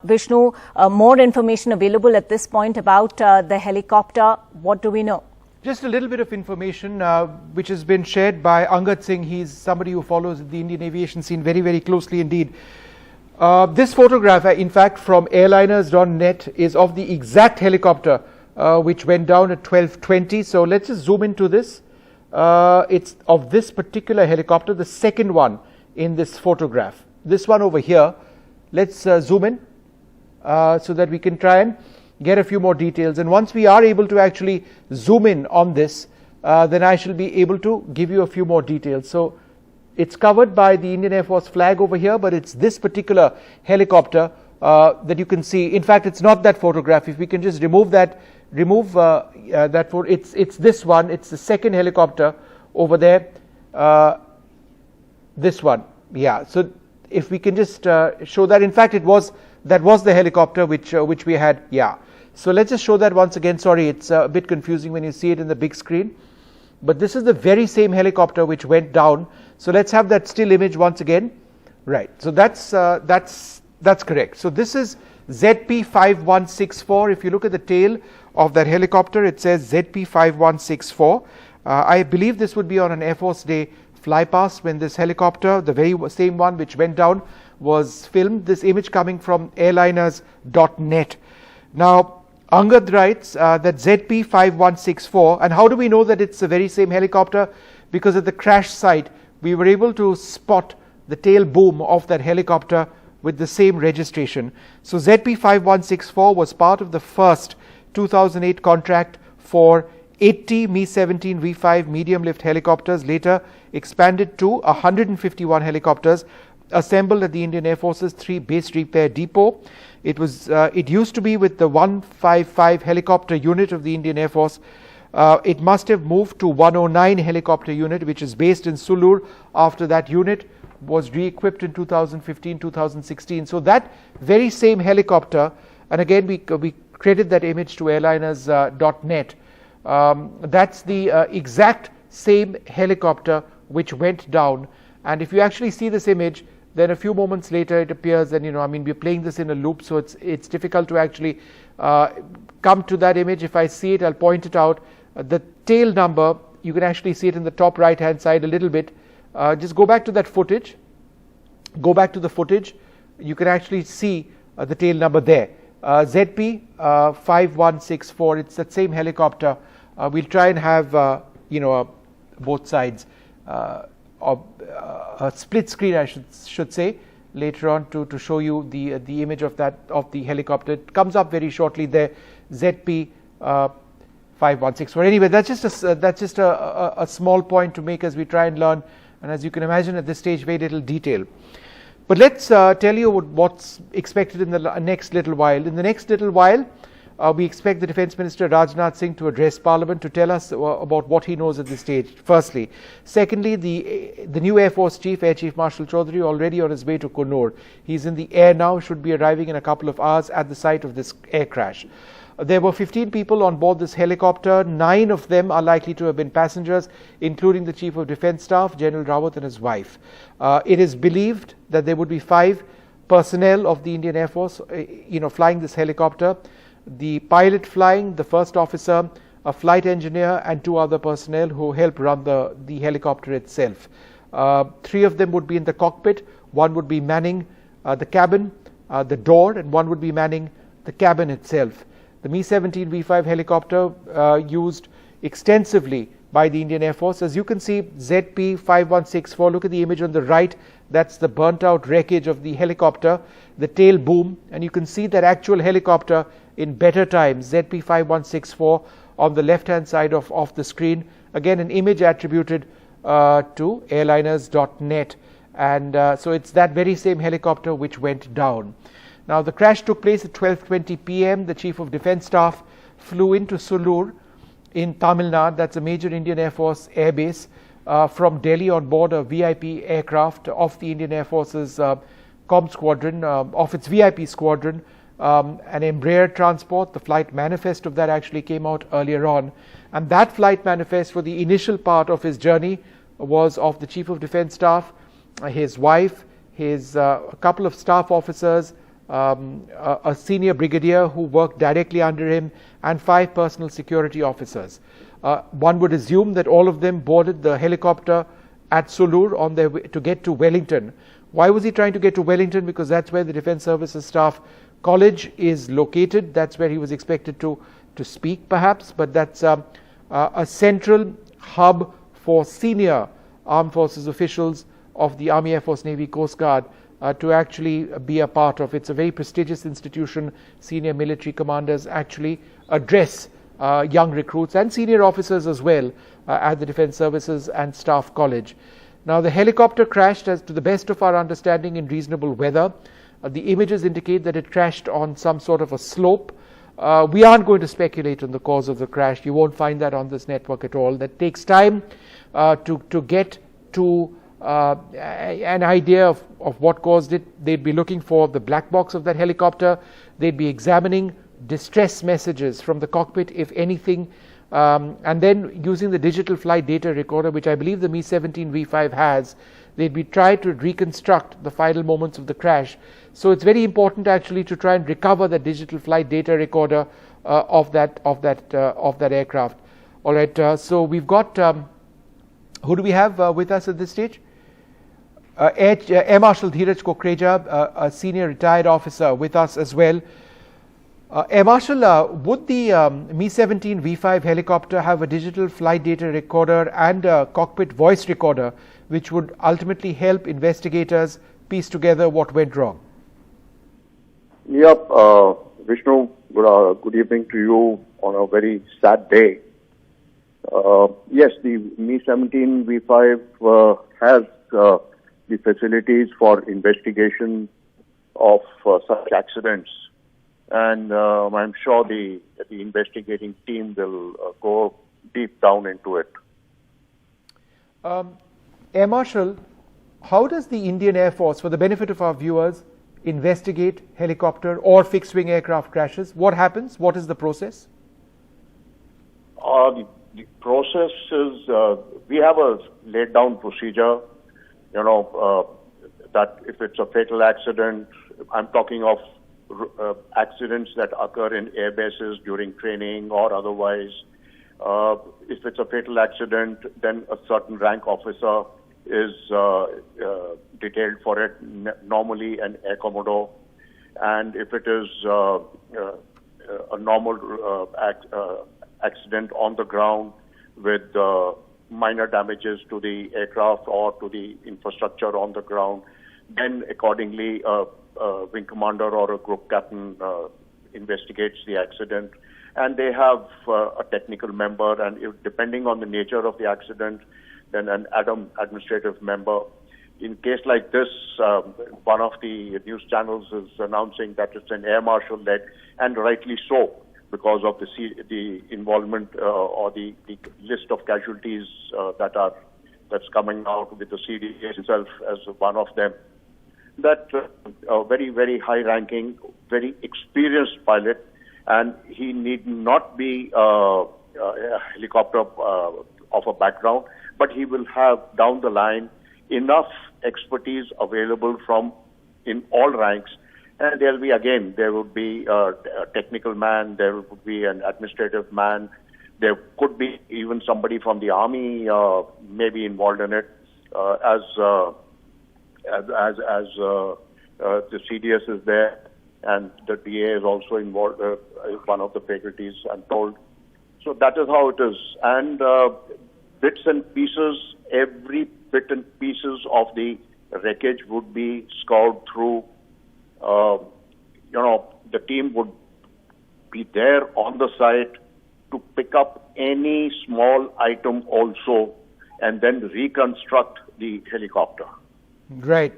Vishnu, more information available at this point about the helicopter. What do we know? Just a little bit of information which has been shared by Angad Singh. He's somebody who follows the Indian aviation scene very, very closely indeed. This photograph, in fact, from airliners.net is of the exact helicopter which went down at 12:20. So let's just zoom into this. It's of this particular helicopter, the second one in this photograph. This one over here. Let's zoom in so that we can try and get a few more details. And once we are able to actually zoom in on this, then I shall be able to give you a few more details. So it's covered by the Indian Air Force flag over here, but it's this particular helicopter that you can see. In fact, it's not that photograph. If we can just remove that photo, it's this one. It's the second helicopter over there. This one, yeah. So if we can just show that, in fact, that was the helicopter which we had, yeah. So let's just show that once again. Sorry, it's a bit confusing when you see it in the big screen, but this is the very same helicopter which went down. So let's have that still image once again. Right. So that's correct. So this is ZP5164. If you look at the tail of that helicopter, it says ZP5164. I believe this would be on an Air Force Day flypast when this helicopter, the very same one which went down, was filmed. This image coming from airliners.net. Now, Angad writes that ZP5164, and how do we know that it's the very same helicopter? Because at the crash site, we were able to spot the tail boom of that helicopter with the same registration. So ZP5164 was part of the first 2008 contract for 80 Mi-17 V5 medium lift helicopters, later expanded to 151 helicopters assembled at the Indian Air Force's 3 base repair depot. It used to be with the 155 helicopter unit of the Indian Air Force. It must have moved to 109 helicopter unit, which is based in Sulur, after that unit was re-equipped in 2015-2016. So that very same helicopter, and again we credit that image to airliners.net. That's the exact same helicopter which went down. And if you actually see this image, then a few moments later it appears, and we're playing this in a loop, so it's difficult to actually come to that image. If I see it, I'll point it out. The tail number, you can actually see it in the top right hand side a little bit. Just go back to that footage. Go back to the footage. You can actually see the tail number there. ZP5164. It's that same helicopter. We'll try and have both sides of a split screen, I should say, later on to show you the image of the helicopter. It comes up very shortly there. ZP5164. Anyway, that's just a small point to make as we try and learn. And as you can imagine, at this stage, very little detail. But let's tell you what's expected in the next little while. In the next little while, we expect the Defence Minister Rajnath Singh to address Parliament to tell us about what he knows at this stage, firstly. Secondly, the new Air Force Chief, Air Chief Marshal Chaudhary, already on his way to Coonoor. He's in the air now, should be arriving in a couple of hours at the site of this air crash. There were 15 people on board this helicopter. 9 of them are likely to have been passengers, including the Chief of Defence Staff, General Rawat, and his wife. It is believed that there would be 5 personnel of the Indian Air Force, flying this helicopter. The pilot flying, the first officer, a flight engineer, and 2 other personnel who help run the helicopter itself. 3 of them would be in the cockpit. 1 would be manning the cabin, the door, and 1 would be manning the cabin itself. The Mi-17 V5 helicopter used extensively by the Indian Air Force. As you can see, ZP5164, look at the image on the right. That's the burnt out wreckage of the helicopter, the tail boom, and you can see that actual helicopter in better times, ZP5164, on the left hand side of the screen. Again, an image attributed to airliners.net, and so it's that very same helicopter which went down. Now, the crash took place at 12:20 p.m. The Chief of Defence Staff flew into Sulur in Tamil Nadu. That's a major Indian Air Force airbase, from Delhi on board a VIP aircraft of the Indian Air Force's COM squadron, of its VIP squadron, an Embraer transport. The flight manifest of that actually came out earlier on. And that flight manifest for the initial part of his journey was of the Chief of Defence Staff, his wife, a couple of staff officers, a senior brigadier who worked directly under him, and 5 personal security officers. One would assume that all of them boarded the helicopter at Sulur on their way to get to Wellington. Why was he trying to get to Wellington? Because that's where the Defence Services Staff College is located. That's where he was expected to speak, perhaps, but that's a central hub for senior armed forces officials of the Army, Air Force, Navy, Coast Guard to actually be a part of. It's a very prestigious institution. Senior military commanders actually address young recruits and senior officers as well at the Defence Services and Staff College. Now, the helicopter crashed, as to the best of our understanding, in reasonable weather. The images indicate that it crashed on some sort of a slope. We aren't going to speculate on the cause of the crash. You won't find that on this network at all. That takes time to get to an idea of what caused it. They'd be looking for the black box of that helicopter. They'd be examining distress messages from the cockpit, if anything, and then using the digital flight data recorder, which I believe the Mi-17 V5 has, they'd be trying to reconstruct the final moments of the crash. So it's very important actually to try and recover the digital flight data recorder of that aircraft. All right, so we've got who do we have with us at this stage? Air Marshal Dheeraj Kokreja, a senior retired officer, with us as well. Air Marshal, would the Mi-17 V5 helicopter have a digital flight data recorder and a cockpit voice recorder, which would ultimately help investigators piece together what went wrong? Yep, Vishnu, good evening to you on a very sad day. Yes, the Mi-17 V5 has the facilities for investigation of such accidents. And I'm sure the investigating team will go deep down into it. Air Marshal, how does the Indian Air Force, for the benefit of our viewers, investigate helicopter or fixed-wing aircraft crashes? What happens? What is the process? The process is, we have a laid-down procedure, that if it's a fatal accident, I'm talking of accidents that occur in air bases during training or otherwise. If it's a fatal accident, then a certain rank officer is detailed for it, normally an Air Commodore. And if it is a normal accident on the ground with minor damages to the aircraft or to the infrastructure on the ground, then accordingly wing commander or a group captain investigates the accident, and they have a technical member, and if, depending on the nature of the accident, then an administrative member. In case like this, one of the news channels is announcing that it's an air marshal led, and rightly so, because of the involvement or the list of casualties that's coming out, with the CDA itself as one of them. That very, very high-ranking, very experienced pilot, and he need not be a helicopter of a background, but he will have down the line enough expertise available from in all ranks. And there would be a technical man, there would be an administrative man, there could be even somebody from the army maybe involved in it, as the CDS is there, and the DA is also involved, one of the faculties, I'm told. So that is how it is. And bits and pieces, every bit and pieces of the wreckage would be scoured through. The team would be there on the site to pick up any small item also, and then reconstruct the helicopter. Right.